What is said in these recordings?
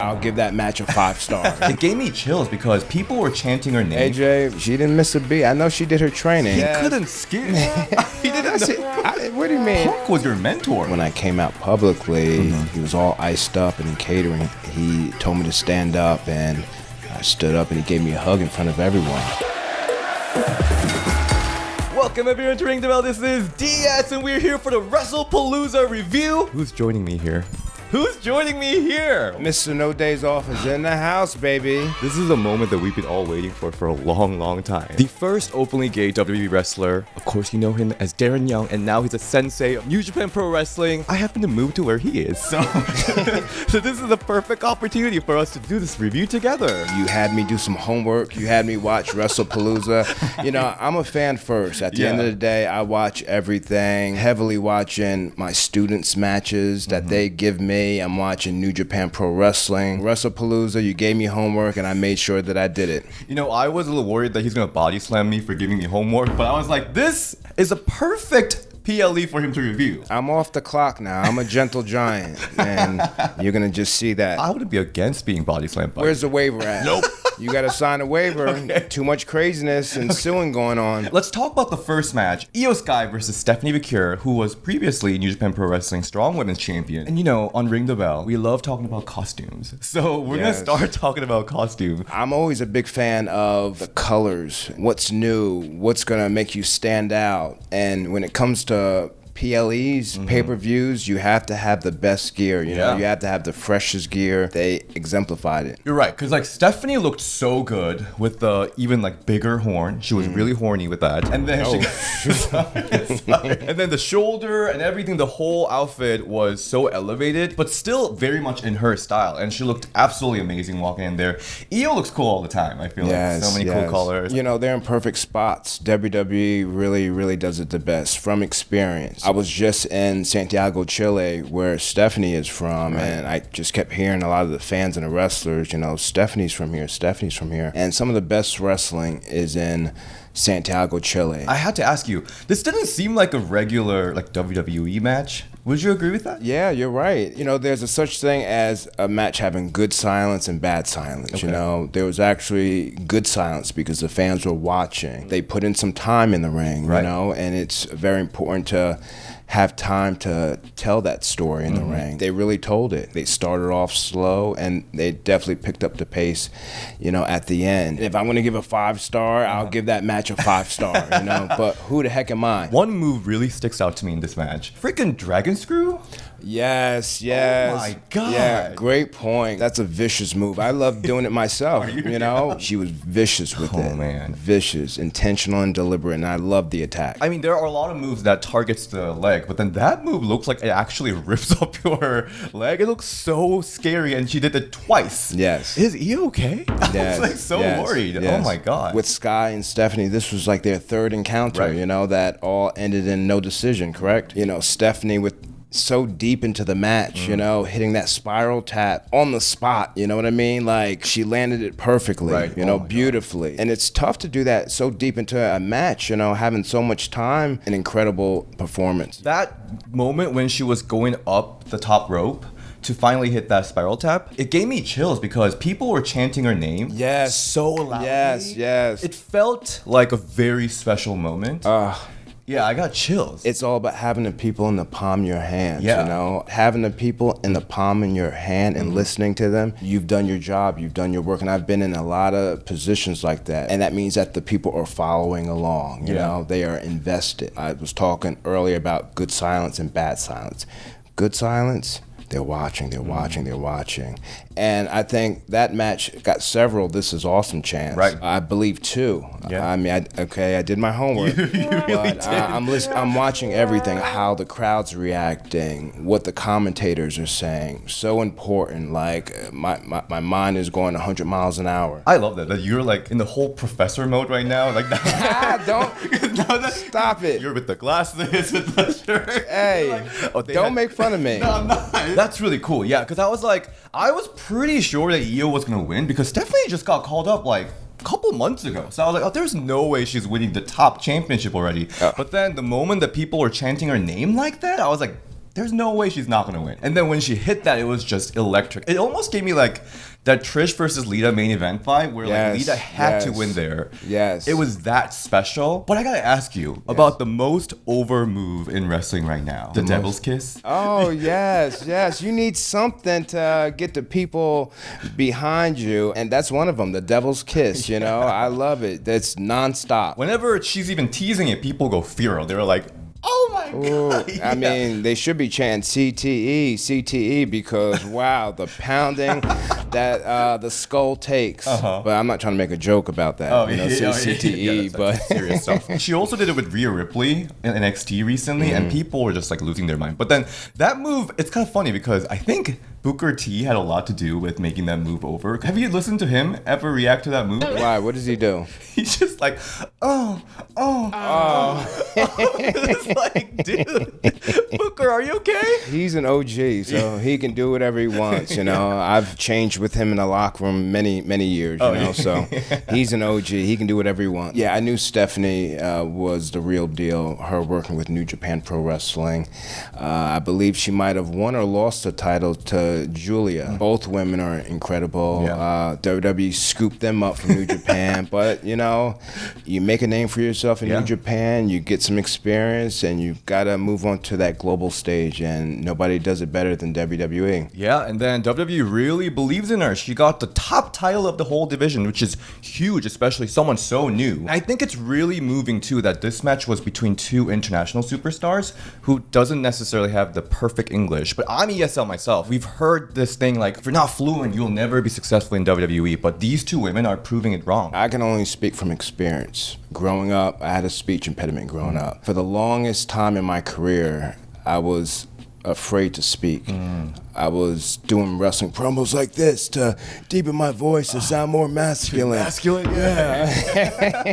I'll give that match a 5 star. It gave me chills because people were chanting her name. AJ, she didn't miss a beat. I know she did her training. He couldn't skip. He didn't know. What do you mean? Punk was your mentor. When I came out publicly, he was all iced up and in catering. He told me to stand up, and I stood up, and he gave me a hug in front of everyone. Welcome everyone to Ring the Bell. This is DS, and we're here for the Wrestlepalooza review. Who's joining me here? Mr. No Days Off is in the house, baby. This is a moment that we've been all waiting for a long time. The first openly gay WWE wrestler. Of course, you know him as Darren Young, and now he's a sensei of New Japan Pro Wrestling. I happen to move to where he is, so so this is the perfect opportunity for us to do this review together. You had me do some homework. You had me watch Wrestlepalooza. You know, I'm a fan first. At the end of the day, I watch everything. Heavily watching my students' matches that they give me. I'm watching New Japan Pro Wrestling. Wrestlepalooza, you gave me homework, and I made sure that I did it. You know, I was a little worried that he's going to body slam me for giving me homework, but I was like, this is a perfect PLE for him to review. I'm off the clock now. I'm a gentle giant, and you're going to just see that. I wouldn't be against being body slammed by Where's the waiver at? Nope. You got to sign a waiver. Okay. Too much craziness and suing going on. Let's talk about the first match. IYO SKY versus Stephanie Vaquer, who was previously New Japan Pro Wrestling Strong Women's Champion. And you know, on Ring the Bell, we love talking about costumes. So we're going to start talking about costumes. I'm always a big fan of the colors. What's new? What's going to make you stand out? And when it comes to PLEs, pay-per-views, you have to have the best gear, you know? You have to have the freshest gear. They exemplified it. You're right, because like Stephanie looked so good with the even like bigger horn. She was really horny with that. And then and then the shoulder and everything, the whole outfit was so elevated, but still very much in her style. And she looked absolutely amazing walking in there. IYO looks cool all the time, I feel like. So many cool colors. You know, they're in perfect spots. WWE really does it the best from experience. I was just in Santiago, Chile, where Stephanie is from, and I just kept hearing a lot of the fans and the wrestlers, you know, Stephanie's from here. And some of the best wrestling is in Santiago, Chile. I had to ask you, this didn't seem like a regular like WWE match. Would you agree with that? Yeah, you're right. You know, there's a such thing as a match having good silence and bad silence. You know, there was actually good silence because the fans were watching. They put in some time in the ring, you know, and it's very important to have time to tell that story in the ring. They really told it. They started off slow, and they definitely picked up the pace, you know, at the end. If I'm going to give a 5-star, I'll give that match a 5-star, you know, but who the heck am I? One move really sticks out to me in this match. Freaking dragon screw? Yes. Oh my God. Yeah, great point. That's a vicious move. I love doing it myself, you know? She was vicious with it. Oh, man. Vicious, intentional, and deliberate, and I love the attack. I mean, there are a lot of moves that targets the leg, but then that move looks like it actually rips up your leg. It looks so scary, and she did it twice. Yes. Is he okay? I was like so worried. Yes. Oh my God. With Sky and Stephanie, this was like their third encounter, you know, that all ended in no decision, correct? You know, Stephanie with so deep into the match, you know, hitting that spiral tap on the spot, you know what I mean? Like, she landed it perfectly, you know, beautifully. God. And it's tough to do that so deep into a match, you know, having so much time. An incredible performance. That moment when she was going up the top rope to finally hit that spiral tap, it gave me chills because people were chanting her name so loudly. Yes. It felt like a very special moment. Yeah, I got chills. It's all about having the people in the palm of your hands, you know? Having the people in the palm of your hand and listening to them, you've done your job, you've done your work, and I've been in a lot of positions like that, and that means that the people are following along, you know? They are invested. I was talking earlier about good silence and bad silence. Good silence, they're watching. And I think that match got several This Is Awesome chants. Right. I believe 2. I mean, I did my homework. But I'm watching everything, how the crowd's reacting, what the commentators are saying. So important. Like, my mind is going 100 miles an hour. I love that you're like in the whole professor mode right now. Like that. Stop it. You're with the glasses, with the shirt. Hey, don't make fun of me. No, I'm not. That's really cool. Yeah, because I was pretty sure that IYO was gonna win because Stephanie just got called up like a couple months ago. So I was like, oh, there's no way she's winning the top championship already. But then the moment that people were chanting her name like that, I was like, there's no way she's not gonna win. And then when she hit that, it was just electric. It almost gave me like that Trish versus Lita main event vibe where like Lita had to win there. Yes. It was that special. But I gotta ask you about the most over move in wrestling right now. The Devil's Kiss. Oh, yes. You need something to get the people behind you. And that's one of them, the Devil's Kiss, you know? I love it. That's nonstop. Whenever she's even teasing it, people go feral. They're like, oh my God. I mean, they should be chanting CTE, because wow, the pounding that the skull takes. But I'm not trying to make a joke about that. CTE, but serious stuff. She also did it with Rhea Ripley in NXT recently, and people were just like losing their mind. But then that move, it's kind of funny because I think Booker T had a lot to do with making that move over. Have you listened to him ever react to that move? Why? What does he do? He's just like, oh. It's like, dude, Booker, are you okay? He's an OG, so he can do whatever he wants, you know. I've changed with him in the locker room many years, you know, so he's an OG. He can do whatever he wants. Yeah, I knew Stephanie was the real deal, her working with New Japan Pro Wrestling. I believe she might have won or lost the title to Julia. Both women are incredible. WWE scooped them up from New Japan, but, you know, you make a name for yourself in New Japan, you get some experience, and you gotta move on to that global stage, and nobody does it better than WWE. Yeah, and then WWE really believes in her. She got the top title of the whole division, which is huge, especially someone so new. I think it's really moving too that this match was between two international superstars who doesn't necessarily have the perfect English, but I'm ESL myself. We've heard this thing like, if you're not fluent, you'll never be successful in WWE, but these two women are proving it wrong. I can only speak from experience. Growing up, I had a speech impediment growing up. For the longest time in my career, I was afraid to speak. I was doing wrestling promos like this to deepen my voice and sound more masculine. Yeah.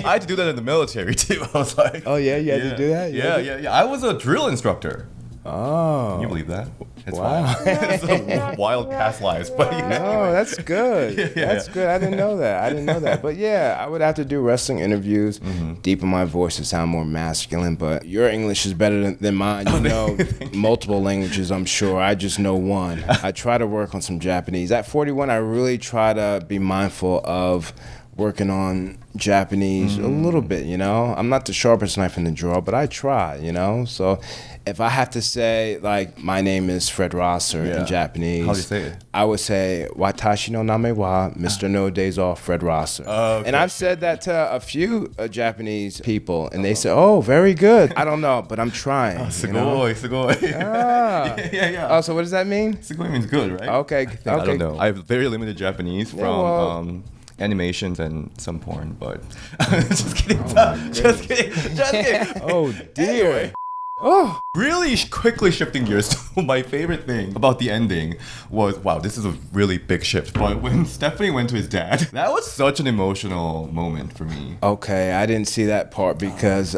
I had to do that in the military too. I was like, oh yeah, you had to do that? Yeah. I was a drill instructor. Oh. Can you believe that? It's wow. wild. It's wild past lives. But no, that's good. That's good. I didn't know that. But yeah, I would have to do wrestling interviews, deepen my voice to sound more masculine. But your English is better than mine. You know multiple languages, I'm sure. I just know one. I try to work on some Japanese. At 41, I really try to be mindful of working on Japanese a little bit, you know? I'm not the sharpest knife in the drawer, but I try, you know? So if I have to say, like, my name is Fred Rosser in Japanese, how do you say it? I would say, Watashi no name wa Mr. No Days Off Fred Rosser. Okay. And I've said that to a few Japanese people, and they say, oh, very good. I don't know, but I'm trying. Sugoi. Yeah. Oh, so what does that mean? Sugoi means good, right? Okay. I don't know. I have very limited Japanese from animations and some porn, but just kidding. Just kidding. Oh, dear. Anyway. Oh, really quickly shifting gears to my favorite thing about the ending was, wow, this is a really big shift, but when Stephanie went to his dad, that was such an emotional moment for me. Okay, I didn't see that part because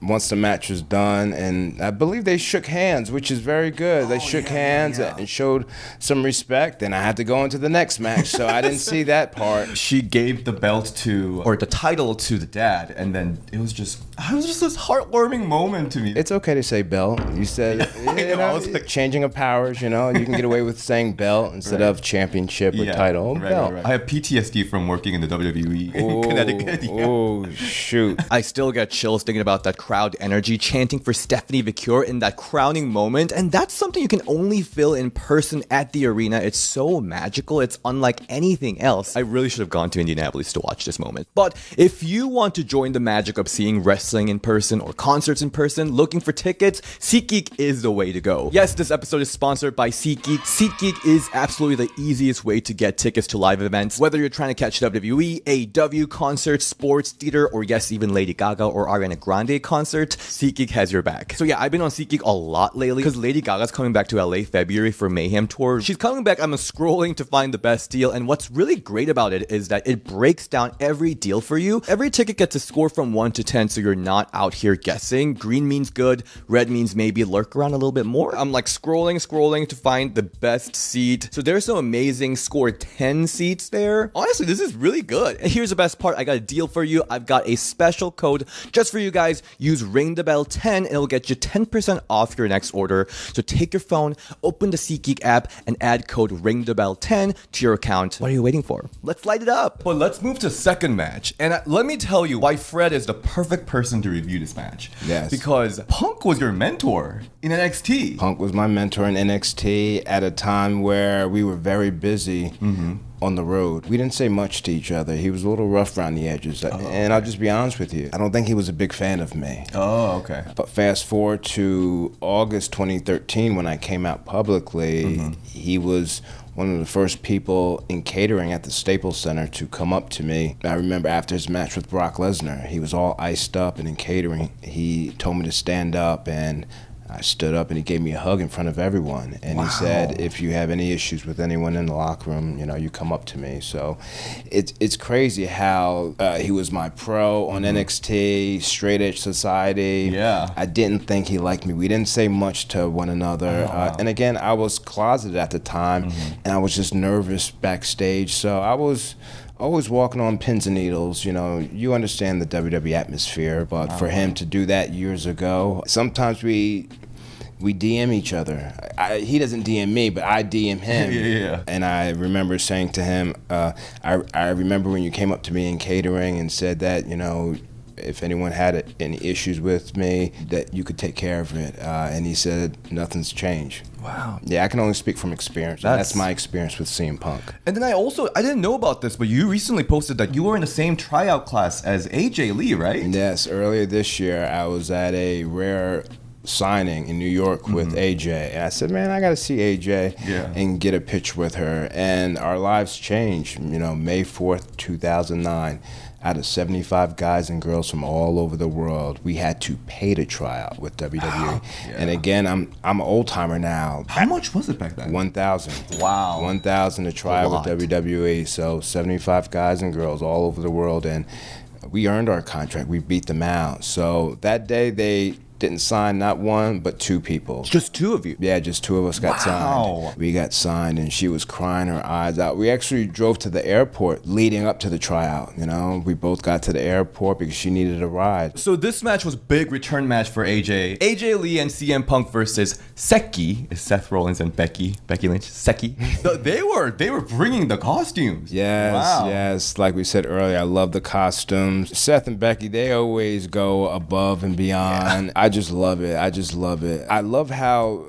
once the match was done, and I believe they shook hands, which is very good. They shook hands and showed some respect, and I had to go into the next match, so I didn't see that part. She gave the the title to the dad, and then it was just this heartwarming moment to me. It's okay to say Belle. You said, I was like, changing of powers, you know, you can get away with saying Belle instead of championship or title. Belle. Right. I have PTSD from working in the WWE in Connecticut. Oh, shoot. I still get chills thinking about that crowd energy chanting for Stephanie Vaquer in that crowning moment, and that's something you can only feel in person at the arena. It's so magical. It's unlike anything else. I really should have gone to Indianapolis to watch this moment. But if you want to join the magic of seeing wrestling in person or concerts in person, looking for tickets, SeatGeek is the way to go. Yes, this episode is sponsored by SeatGeek. SeatGeek is absolutely the easiest way to get tickets to live events. Whether you're trying to catch WWE, AEW concerts, sports, theater, or yes, even Lady Gaga or Ariana Grande concert, SeatGeek has your back. So yeah, I've been on SeatGeek a lot lately because Lady Gaga's coming back to LA February for Mayhem Tour. She's coming back. I'm scrolling to find the best deal, and what's really great about it is that it breaks down every deal for you. Every ticket gets a score from 1 to 10, so you're not out here guessing. Green means good, red means maybe lurk around a little bit more. I'm like scrolling to find the best seat. So there's some amazing score 10 seats there. Honestly, this is really good. And here's the best part. I got a deal for you. I've got a special code just for you guys. Use Use Ring the Bell 10 and it'll get you 10% off your next order. So take your phone, open the SeatGeek app, and add code Ring the Bell 10 to your account. What are you waiting for? Let's light it up. But let's move to second match. And let me tell you why Fred is the perfect person to review this match. Yes. Because Punk was your mentor in NXT. Punk was my mentor in NXT at a time where we were very busy on the road. We didn't say much to each other. He was a little rough around the edges. And I'll just be honest with you, I don't think he was a big fan of me. Oh, okay. But fast forward to August 2013 when I came out publicly, he was one of the first people in catering at the Staples Center to come up to me. I remember after his match with Brock Lesnar, he was all iced up, and in catering, he told me to stand up, and I stood up and he gave me a hug in front of everyone. And he said, if you have any issues with anyone in the locker room, you know, you come up to me. So it's crazy how he was my pro on NXT, Straight Edge Society. Yeah. I didn't think he liked me. We didn't say much to one another. And again, I was closeted at the time, and I was just nervous backstage. So I was always walking on pins and needles. You know, you understand the WWE atmosphere, but for him to do that years ago, sometimes we DM each other. He doesn't DM me, but I DM him. Yeah. And I remember saying to him, I remember when you came up to me in catering and said that, you know, if anyone had any issues with me, that you could take care of it. And he said, nothing's changed. Wow. Yeah, I can only speak from experience. That's my experience with CM Punk. And then I didn't know about this, but you recently posted that you were in the same tryout class as AJ Lee, right? Yes, earlier this year, I was at a rare signing in New York with AJ, and I said, man, I gotta see AJ and get a picture with her. And our lives changed, you know, May 4th, 2009. Out of 75 guys and girls from all over the world, we had to pay to try out with WWE. And again, I'm an old timer now. How much was it back then? 1,000. Wow. 1,000 to try out with WWE. So 75 guys and girls all over the world, and we earned our contract. We beat them out. So that day they didn't sign not one but two people. Just two of you? Yeah, just two of us got signed. We got signed, and she was crying her eyes out. We actually drove to the airport leading up to the tryout. You know, we both got to the airport because she needed a ride. So this match was a big return match for AJ. AJ Lee and CM Punk versus Seki, is Seth Rollins and Becky Lynch. Seki. So they were bringing the costumes. Yes, yes. Like we said earlier, I love the costumes. Seth and Becky, they always go above and beyond. I just love it. I love how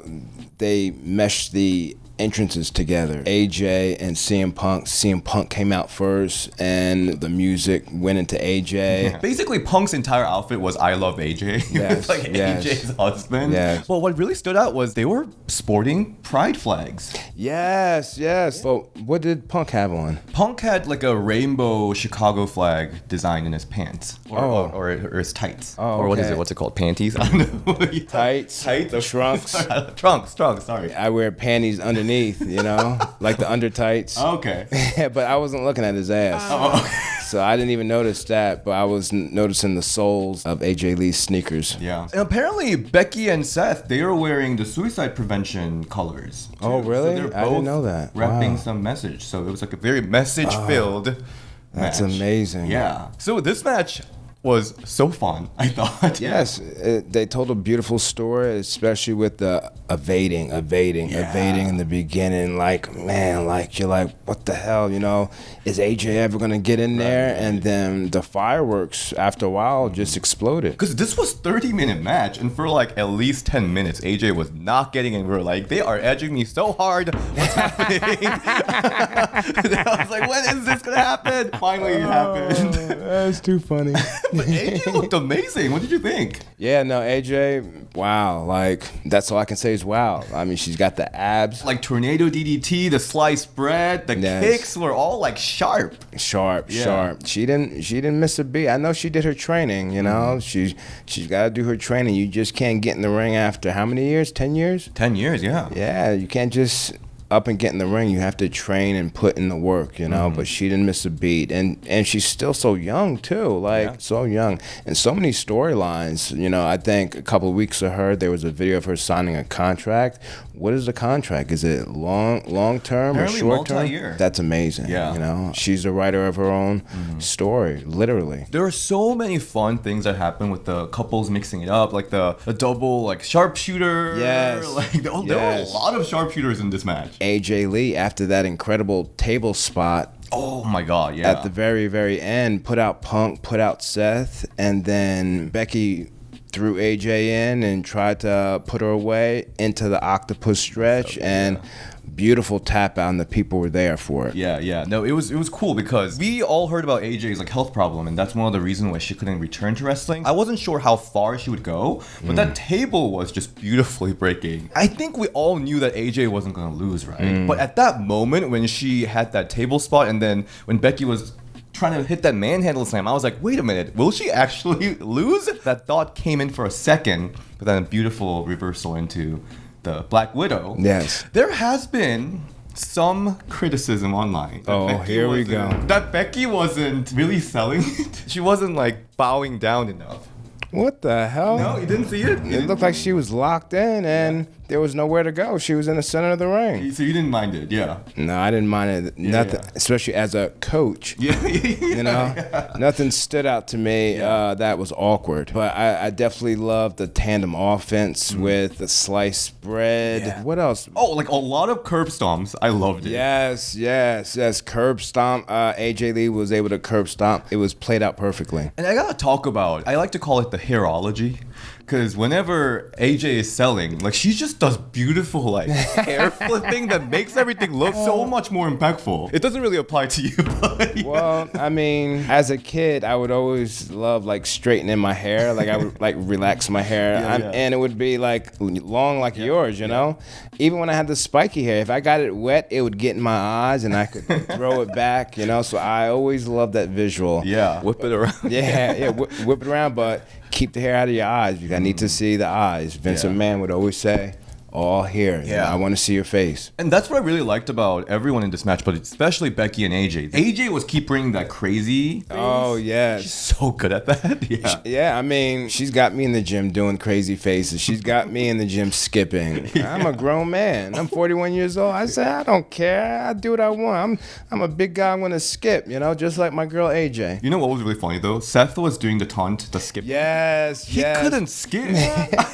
they mesh the entrances together. AJ and CM Punk. CM Punk came out first, and the music went into AJ. Basically, Punk's entire outfit was "I love AJ." Yes, like AJ's husband. Yes. Well, what really stood out was they were sporting pride flags. Yes, yes. But what did Punk have on? Punk had like a rainbow Chicago flag design in his pants, or his tights, or what is it? What's it called? Panties? I don't know. Tights, trunks, trunks. Sorry. I wear panties underneath, you know, like the under tights. Okay. But I wasn't looking at his ass. So I didn't even notice that, but I was noticing the soles of AJ Lee's sneakers. Yeah. And apparently Becky and Seth, they were wearing the suicide prevention colors too. Oh, really? So I didn't know that. Rapping some message. So it was like a very message-filled That's match. amazing. Yeah. So this match was so fun, I thought. Yes, they told a beautiful story, especially with the evading in the beginning. Like, man, like you're like, what the hell, you know? Is AJ ever gonna get in there? And then the fireworks after a while just exploded. Because this was 30-minute match, and for like at least 10 minutes, AJ was not getting in. We were like, they are edging me so hard. What's happening? I was like, when is this gonna happen? Finally, it happened. That's too funny. But AJ looked amazing. What did you think? Yeah, no, AJ, wow. Like, that's all I can say is wow. I mean, she's got the abs. Like tornado DDT, the sliced bread, the kicks were all like sharp. Sharp. She didn't miss a beat. I know she did her training, you know. She's got to do her training. You just can't get in the ring after how many years? 10 years? 10 years, yeah. Yeah, you can't just up and get in the ring, you have to train and put in the work, you know. But she didn't miss a beat, and she's still so young too, like so young, and so many storylines. You know, I think a couple of weeks of her, there was a video of her signing a contract. What is the contract? Is it long term or short term? Multi-year. That's amazing. Yeah. You know, she's a writer of her own story, literally. There are so many fun things that happen with the couples mixing it up, like the double like sharpshooter. Yes. Like there were a lot of sharpshooters in this match. AJ Lee, after that incredible table spot, Oh my god, yeah. at the very, very end, put out Punk, put out Seth, and then Becky threw AJ in and tried to put her away into the octopus stretch, and beautiful tap out, and the people were there for it. Yeah. No, it was cool because we all heard about AJ's like health problem, and that's one of the reasons why she couldn't return to wrestling. I wasn't sure how far she would go, but that table was just beautifully breaking. I think we all knew that AJ wasn't gonna lose, right? But at that moment when she had that table spot, and then when Becky was trying to hit that manhandle slam, I was like, wait a minute, will she actually lose? That thought came in for a second, but then a beautiful reversal into the Black Widow. Yes. There has been some criticism online. Here we go. That Becky wasn't really selling it. She wasn't like bowing down enough. What the hell? No, you didn't see it? It looked like she was locked in, and there was nowhere to go. She was in the center of the ring. So you didn't mind it, yeah. No, I didn't mind it. Nothing, especially as a coach. Yeah. You know, nothing stood out to me that was awkward. But I definitely loved the tandem offense with the sliced bread. Yeah. What else? Oh, like a lot of curb stomps. I loved it. Yes. Curb stomp. AJ Lee was able to curb stomp. It was played out perfectly. And I gotta talk about, I like to call it the hairology. Because whenever AJ is selling, like she just does beautiful like hair flipping that makes everything look so much more impactful. It doesn't really apply to you, but yeah. Well, I mean, as a kid, I would always love like straightening my hair. Like I would like relax my hair, and it would be like long like yours, you know. Even when I had the spiky hair, if I got it wet, it would get in my eyes, and I could throw it back, you know. So I always loved that visual. Yeah, whip it around. Whip it around, but keep the hair out of your eyes because I need to see the eyes. Vince McMahon would always say, all here. Yeah. You know, I want to see your face. And that's what I really liked about everyone in this match, but especially Becky and AJ. AJ was keep bringing that crazy face. Oh, yes. She's so good at that. Yeah. Yeah, I mean, she's got me in the gym doing crazy faces. She's got me in the gym skipping. I'm a grown man. I'm 41 years old. I say, I don't care. I do what I want. I'm a big guy. I want to skip, you know, just like my girl AJ. You know what was really funny, though? Seth was doing the taunt, the skip. Yes, He couldn't skip.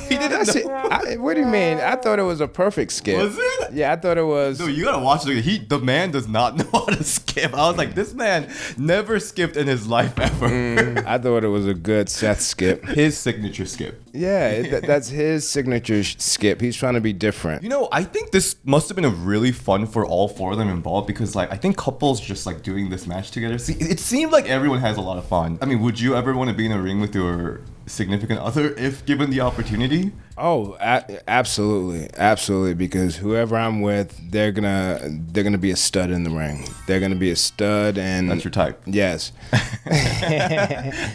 He didn't know. What do you mean? I thought it was a perfect skip. Was it? Yeah, I thought it was. No, you gotta watch it. The man does not know how to skip. I was like, this man never skipped in his life ever. I thought it was a good Seth skip. His signature skip. Yeah, that's his signature skip. He's trying to be different. You know, I think this must have been a really fun for all four of them involved because, like, I think couples just like doing this match together. See, it seemed like everyone has a lot of fun. I mean, would you ever want to be in a ring with your significant other if given the opportunity? Oh, absolutely. Because whoever I'm with, they're gonna be a stud in the ring. They're gonna be a stud, and That's your type. Yes.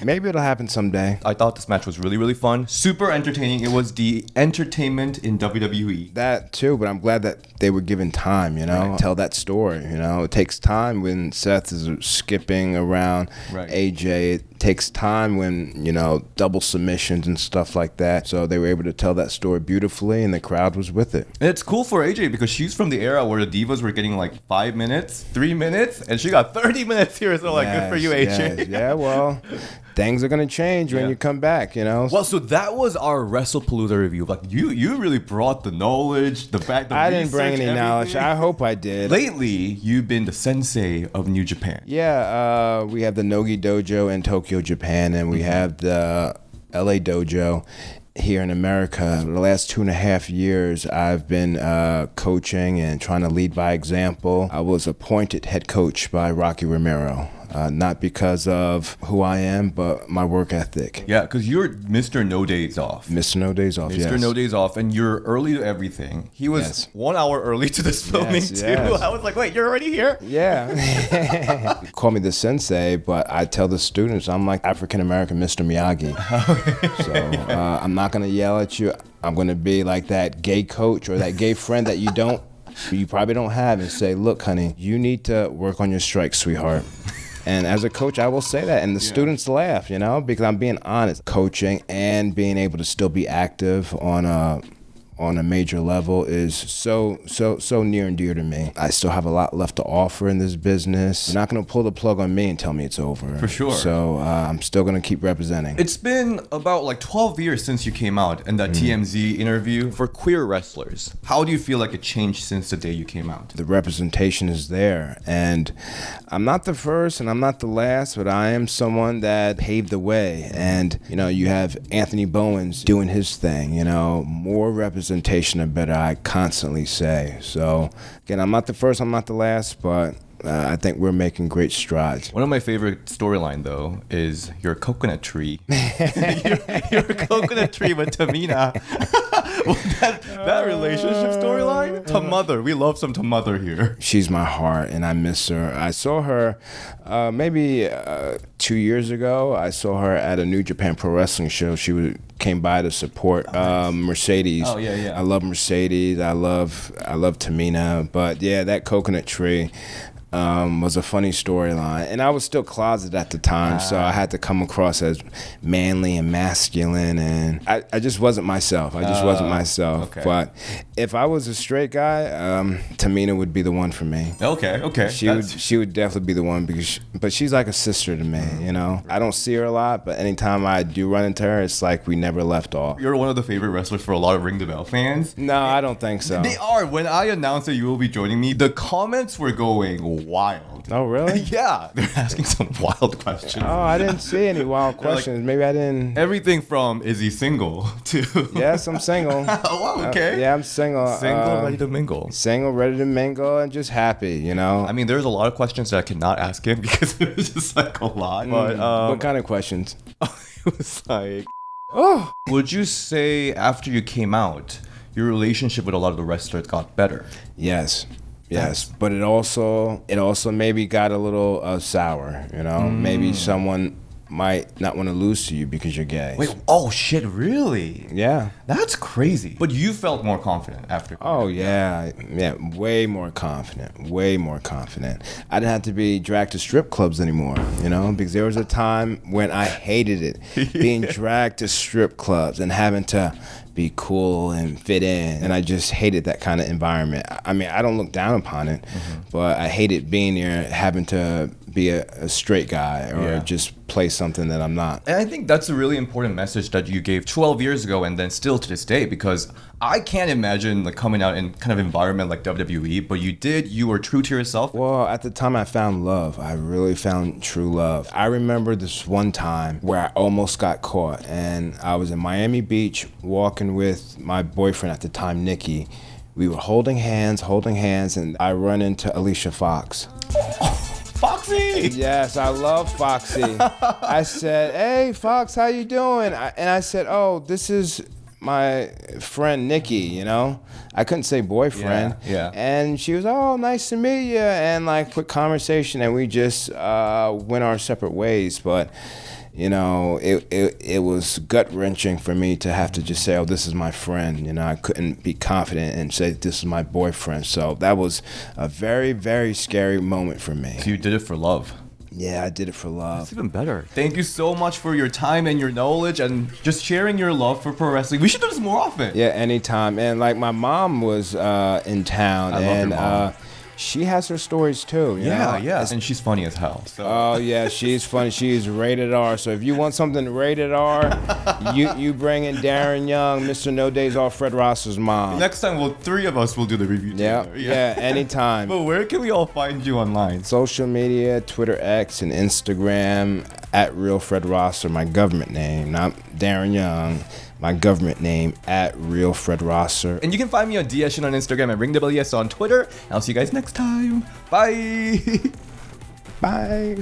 Maybe it'll happen someday. I thought this match was really, really fun. Super entertaining. It was the entertainment in WWE. That too, but I'm glad that they were given time, you know, tell that story. You know, it takes time when Seth is skipping around AJ. It takes time when, you know, double submissions and stuff like that. So they were able to tell that story beautifully, and the crowd was with it. And it's cool for AJ because she's from the era where the divas were getting like 5 minutes, 3 minutes, and she got 30 minutes here. So like, good for you, AJ. Yes. Yeah, well, things are gonna change when you come back, you know. Well, so that was our Wrestlepalooza review. Like you really brought the knowledge, the fact. I didn't bring any knowledge. I hope I did. Lately, you've been the sensei of New Japan. Yeah, we have the Nogi Dojo in Tokyo, Japan, and we have the LA Dojo here in America. The last 2.5 years, I've been coaching and trying to lead by example. I was appointed head coach by Rocky Romero. Not because of who I am, but my work ethic. Yeah, because you're Mr. No Days Off. Mr. No Days Off, yes. Mr. No Days Off, and you're early to everything. He was 1 hour early to this filming, too. Yes. I was like, wait, you're already here? Yeah. Call me the sensei, but I tell the students I'm like African-American Mr. Miyagi. So I'm not going to yell at you. I'm going to be like that gay coach or that gay friend that you don't you probably don't have and say, look, honey, you need to work on your strikes, sweetheart. And as a coach, I will say that. And the students laugh, you know, because I'm being honest. Coaching and being able to still be active on a major level is so near and dear to me. I still have a lot left to offer in this business. You're not going to pull the plug on me and tell me it's over. For sure. So I'm still going to keep representing. It's been about like 12 years since you came out in that TMZ interview. For queer wrestlers, how do you feel like it changed since the day you came out? The representation is there, and I'm not the first and I'm not the last, but I am someone that paved the way. And you know, you have Anthony Bowens doing his thing, you know, more representation the better, I constantly say. So again, I'm not the first, I'm not the last, but I think we're making great strides. One of my favorite storyline though is your coconut tree. your coconut tree with Tamina. that relationship storyline. To mother, we love some to mother here. She's my heart, and I miss her. I saw her maybe 2 years ago. I saw her at a New Japan Pro Wrestling show. She came by to support Mercedes. Oh yeah. I love Mercedes. I love Tamina. But yeah, that coconut tree was a funny storyline, and I was still closeted at the time, so I had to come across as manly and masculine, and I just wasn't myself. Okay. But if I was a straight guy, Tamina would be the one for me. Okay. She would definitely be the one, but she's like a sister to me, you know. I don't see her a lot, but anytime I do run into her, it's like we never left off. You're one of the favorite wrestlers for a lot of Ring the Bell fans. No, I don't think so. They are. When I announced that you will be joining me, the comments were going wild. Oh, really? Yeah. They're asking some wild questions. Oh, I didn't see any wild questions. Like, maybe I didn't. Everything from, is he single, to... Yes, I'm single. Oh, wow, okay. Yeah, I'm single. Single, ready to mingle. Single, ready to mingle, and just happy, you know? I mean, there's a lot of questions that I cannot ask him because it was just like a lot. But, what kind of questions? It was like... Oh! Would you say after you came out, your relationship with a lot of the wrestlers got better? Yes, but it also maybe got a little sour, you know? Maybe someone might not want to lose to you because you're gay. Wait, oh shit, really? Yeah. That's crazy. But you felt more confident after. Oh, yeah, way more confident. I didn't have to be dragged to strip clubs anymore, you know? Because there was a time when I hated it, being dragged to strip clubs and having to be cool and fit in, and I just hated that kind of environment. I mean, I don't look down upon it, but I hated being there, having to be a straight guy or just play something that I'm not. And I think that's a really important message that you gave 12 years ago and then still to this day, because I can't imagine like coming out in kind of environment like WWE, but you were true to yourself. Well, at the time I found love. I really found true love. I remember this one time where I almost got caught, and I was in Miami Beach walking with my boyfriend at the time, Nikki. We were holding hands, and I run into Alicia Fox. Foxy! Yes, I love Foxy. I said, hey, Fox, how you doing? And I said, oh, this is my friend Nikki, you know? I couldn't say boyfriend. Yeah. And she was, oh, nice to meet you. And like, quick conversation, and we just went our separate ways. But, you know, it was gut-wrenching for me to have to just say, oh, this is my friend. You know, I couldn't be confident and say, this is my boyfriend. So that was a very, very scary moment for me. So you did it for love. Yeah, I did it for love. That's even better. Thank you so much for your time and your knowledge and just sharing your love for pro wrestling. We should do this more often. Yeah, anytime. And like my mom was in town, I love your mom. She has her stories too. You know? And she's funny as hell. So. Oh yeah, she's funny. She's rated R. So if you want something rated R, you bring in Darren Young, Mr. No Days Off, Fred Ross's mom. Next time, three of us will do the review together. Yeah, anytime. But where can we all find you online? Social media, Twitter X and Instagram, at Real Fred Rosser, my government name, not Darren Young. My government name, at Real Fred Rosser. And you can find me on DShin on Instagram and RingWS on Twitter. I'll see you guys next time. Bye. Bye.